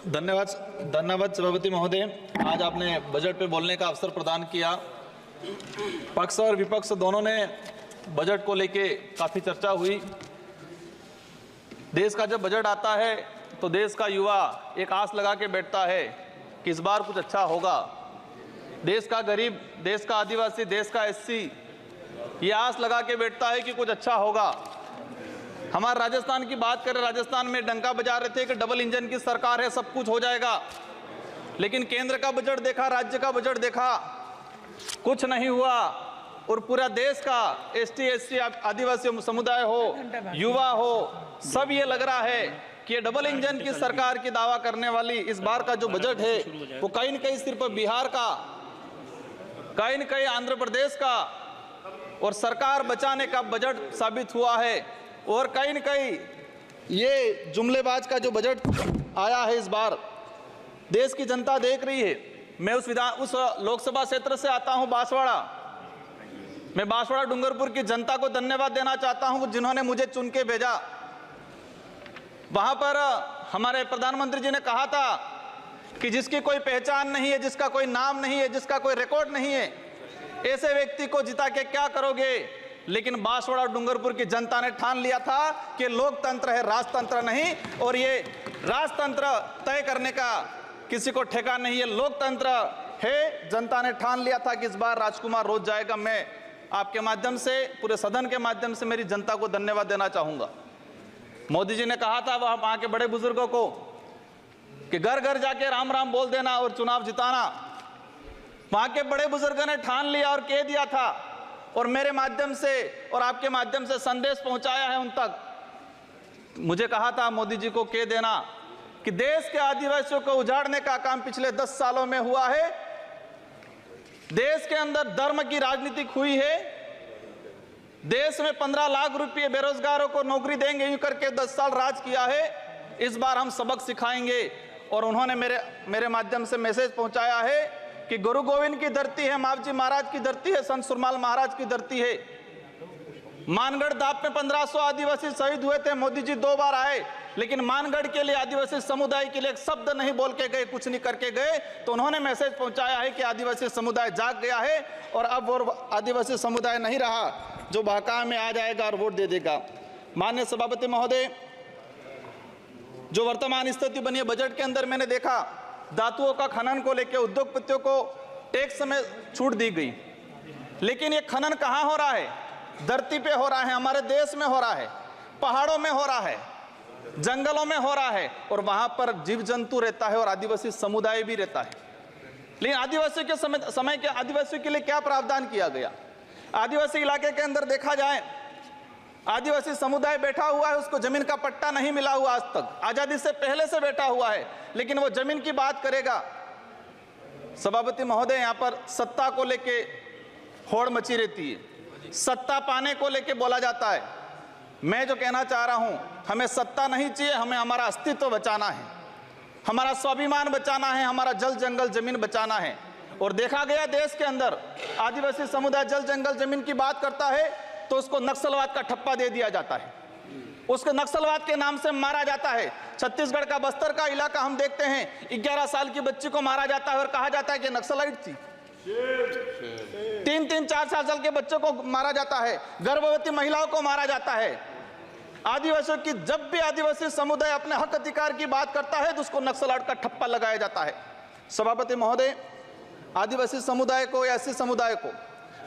धन्यवाद धन्यवाद सभापति महोदय। आज आपने बजट पे बोलने का अवसर प्रदान किया। पक्ष और विपक्ष दोनों ने बजट को लेके काफ़ी चर्चा हुई। देश का जब बजट आता है तो देश का युवा एक आस लगा के बैठता है कि इस बार कुछ अच्छा होगा। देश का गरीब, देश का आदिवासी, देश का एससी ये आस लगा के बैठता है कि कुछ अच्छा होगा। हमारे राजस्थान की बात करें, राजस्थान में डंका बजा रहे थे कि डबल इंजन की सरकार है, सब कुछ हो जाएगा। लेकिन केंद्र का बजट देखा, राज्य का बजट देखा, कुछ नहीं हुआ। और पूरा देश का एसटी, एससी, आदिवासी समुदाय हो, युवा हो, सब ये लग रहा है कि ये डबल इंजन की सरकार की दावा करने वाली इस बार का जो बजट है वो कहीं न कहीं सिर्फ बिहार का, कहीं न कहीं आंध्र प्रदेश का और सरकार बचाने का बजट साबित हुआ है। और कहीं न कहीं ये जुमलेबाज का जो बजट आया है इस बार, देश की जनता देख रही है। मैं उस लोकसभा क्षेत्र से आता हूं, बांसवाड़ा। मैं बांसवाड़ा डूंगरपुर की जनता को धन्यवाद देना चाहता हूं जिन्होंने मुझे चुन के भेजा। वहां पर हमारे प्रधानमंत्री जी ने कहा था कि जिसकी कोई पहचान नहीं है, जिसका कोई नाम नहीं है, जिसका कोई रिकॉर्ड नहीं है, ऐसे व्यक्ति को जिता के क्या करोगे। लेकिन बांसवाड़ा डूंगरपुर की जनता ने ठान लिया था कि लोकतंत्र है, राजतंत्र नहीं। और ये राजतंत्र तय करने का किसी को ठेका नहीं है, लोकतंत्र है। जनता ने ठान लिया था कि इस बार राजकुमार रोज जाएगा। मैं आपके माध्यम से, पूरे सदन के माध्यम से मेरी जनता को धन्यवाद देना चाहूंगा। मोदी जी ने कहा था वहां के बड़े बुजुर्गों को कि घर घर जाके राम राम बोल देना और चुनाव जिताना। वहां के बड़े बुजुर्गों ने ठान लिया और कह दिया था, और मेरे माध्यम से और आपके माध्यम से संदेश पहुंचाया है उन तक। मुझे कहा था मोदी जी को कह देना कि देश के आदिवासियों को उजाड़ने का काम पिछले 10 सालों में हुआ है। देश के अंदर धर्म की राजनीति हुई है। देश में 15 लाख रुपए बेरोजगारों को नौकरी देंगे यूं करके 10 साल राज किया है। इस बार हम सबक सिखाएंगे। और उन्होंने मेरे माध्यम से मैसेज पहुंचाया है कि गुरु गोविंद की धरती है, मावजी महाराज की धरती है, संत सुरमाल महाराज की धरती है। मानगढ़ दाप में 1500 आदिवासी शहीद हुए थे। मोदी जी 2 बार आए, लेकिन मानगढ़ के लिए, आदिवासी समुदाय के लिए एक शब्द नहीं बोल के गए, कुछ नहीं करके गए। तो उन्होंने मैसेज पहुंचाया है कि आदिवासी समुदाय जाग गया है और अब वो आदिवासी समुदाय नहीं रहा जो बहका में आ जाएगा और वोट दे देगा। माननीय सभापति महोदय, जो वर्तमान स्थिति बनी है बजट के अंदर, मैंने देखा धातुओं का खनन को लेकर उद्योगपतियों को टैक्स में छूट दी गई। लेकिन ये खनन कहाँ हो रहा है? धरती पे हो रहा है, हमारे देश में हो रहा है, पहाड़ों में हो रहा है, जंगलों में हो रहा है। और वहां पर जीव जंतु रहता है और आदिवासी समुदाय भी रहता है। लेकिन आदिवासियों के समय के आदिवासियों के लिए क्या प्रावधान किया गया? आदिवासी इलाके के अंदर देखा जाए, आदिवासी समुदाय बैठा हुआ है, उसको जमीन का पट्टा नहीं मिला हुआ आज तक, आजादी से पहले से बैठा हुआ है, लेकिन वो जमीन की बात करेगा। सभापति महोदय, यहाँ पर सत्ता को लेके होड़ मची रहती है, सत्ता पाने को लेके बोला जाता है। मैं जो कहना चाह रहा हूं, हमें सत्ता नहीं चाहिए, हमें हमारा अस्तित्व बचाना है, हमारा स्वाभिमान बचाना है, हमारा जल जंगल जमीन बचाना है। और देखा गया देश के अंदर आदिवासी समुदाय जल जंगल जमीन की बात करता है तो उसको नक्सलवाद का ठप्पा दे दिया जाता है, उसको नक्सलवाद के नाम से मारा जाता है। छत्तीसगढ़ का बस्तर का इलाका हम देखते हैं, 11 साल की बच्ची को मारा जाता है और कहा जाता है कि नक्सलाइट थी। 3-3, 4-4 साल के बच्चों को मारा जाता है, गर्भवती महिलाओं को मारा जाता है। आदिवासियों की, जब भी आदिवासी समुदाय अपने हक अधिकार की बात करता है तो उसको नक्सलाइट का ठप्पा लगाया जाता है। सभापति महोदय, आदिवासी समुदाय को या एससी समुदाय को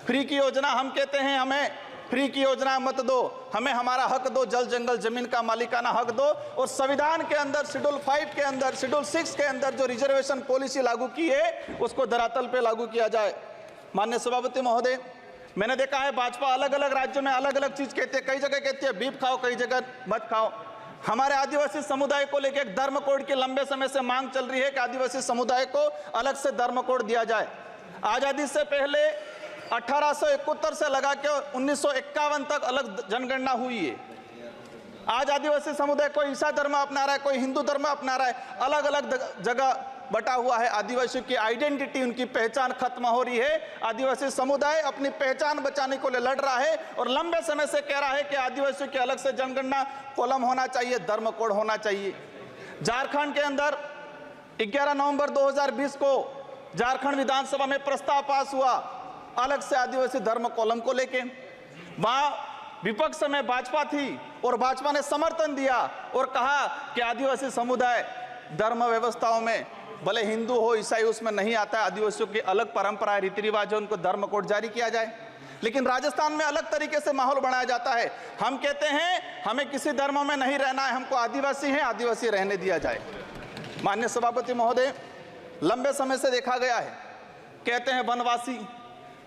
फ्री की योजना, हम कहते हैं हमें फ्री की योजना मत दो, हमें हमारा हक दो, जल जंगल जमीन का मालिकाना हक दो। और संविधान के अंदर शेड्यूल 5 के अंदर, शेड्यूल 6 के अंदर जो रिजर्वेशन पॉलिसी लागू की है उसको धरातल पे लागू किया जाए। माननीय सभापति महोदय, मैंने देखा है भाजपा अलग अलग राज्यों में अलग अलग चीज कहते हैं, कई जगह कहती है बीफ खाओ, कई जगह मत खाओ। हमारे आदिवासी समुदाय को लेकर एक धर्म कोड की लंबे समय से मांग चल रही है कि आदिवासी समुदाय को अलग से धर्म कोड दिया जाए। आजादी से पहले 1871 से लगा के 1951 तक अलग जनगणना हुई है। आज आदिवासी समुदाय कोई ईसाई धर्म अपना रहा है, कोई हिंदू धर्म अपना रहा है, अलग अलग जगह बटा हुआ है। आदिवासियों की आइडेंटिटी, उनकी पहचान खत्म हो रही है। आदिवासी समुदाय अपनी पहचान बचाने को लिए लड़ रहा है और लंबे समय से कह रहा है कि आदिवासियों की अलग से जनगणना कॉलम होना चाहिए, धर्म कोड होना चाहिए। झारखंड के अंदर 11 नवंबर 2020 को झारखंड विधानसभा में प्रस्ताव पास हुआ अलग से आदिवासी धर्म कॉलम को लेके। वहां विपक्ष में भाजपा थी और भाजपा ने समर्थन दिया और कहा कि आदिवासी समुदाय धर्म व्यवस्थाओं में भले हिंदू हो ईसाई उसमें नहीं आता है, आदिवासियों की अलग परंपराएं रीति रिवाज है, उनको धर्म कोड जारी किया जाए। लेकिन राजस्थान में अलग तरीके से माहौल बनाया जाता है। हम कहते हैं हमें किसी धर्म में नहीं रहना है, हमको आदिवासी हैं, आदिवासी रहने दिया जाए। माननीय सभापति महोदय, लंबे समय से देखा गया है, कहते हैं वनवासी,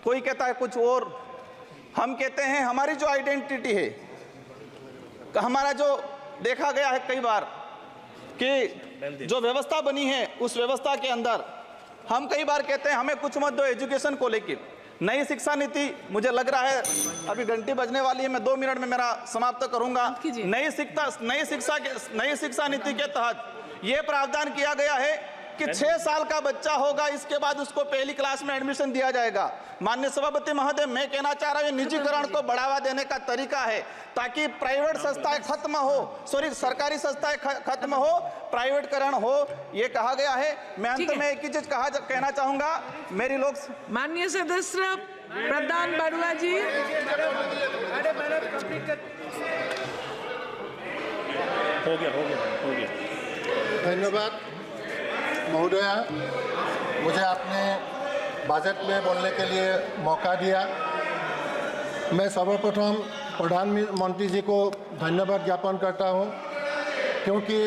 कोई कहता है कुछ और। हम कहते हैं हमारी जो आइडेंटिटी है, हमारा जो देखा गया है कई बार कि जो व्यवस्था बनी है उस व्यवस्था के अंदर हम कई बार कहते हैं हमें कुछ मत दो एजुकेशन को लेकर। नई शिक्षा नीति, मुझे लग रहा है अभी घंटी बजने वाली है, मैं 2 मिनट में मेरा समाप्त करूंगा। नई शिक्षा नीति के तहत यह प्रावधान किया गया है कि 6 साल का बच्चा होगा, इसके बाद उसको पहली क्लास में एडमिशन दिया जाएगा। माननीय सभापति महोदय, मैं कहना चाह रहा हूं निजीकरण को बढ़ावा देने का तरीका है ताकि प्राइवेट संस्थाएं खत्म हो, सरकारी संस्थाएं खत्म हो, प्राइवेटकरण हो, ये कहा गया है। मैं अंत में एक ही चीज कहना चाहूंगा, मेरी लोग माननीय सदस्य प्रधान बरुआ जी, हो गया। धन्यवाद महोदया, मुझे आपने बजट में बोलने के लिए मौका दिया। मैं सर्वप्रथम प्रधानमंत्री जी को धन्यवाद ज्ञापन करता हूं, क्योंकि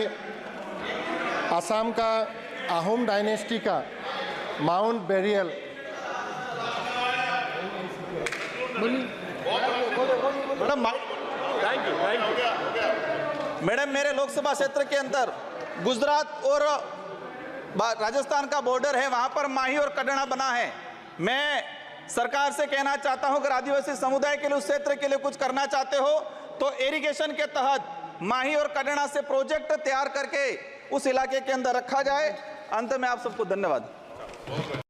असम का अहोम डायनेस्टी का माउंट बेरियल मैडम, मेरे लोकसभा क्षेत्र के अंदर गुजरात और राजस्थान का बॉर्डर है, वहां पर माही और कड़ना बना है। मैं सरकार से कहना चाहता हूं, अगर आदिवासी समुदाय के लिए, उस क्षेत्र के लिए कुछ करना चाहते हो तो इरिगेशन के तहत माही और कड़ना से प्रोजेक्ट तैयार करके उस इलाके के अंदर रखा जाए। अंत में आप सबको धन्यवाद।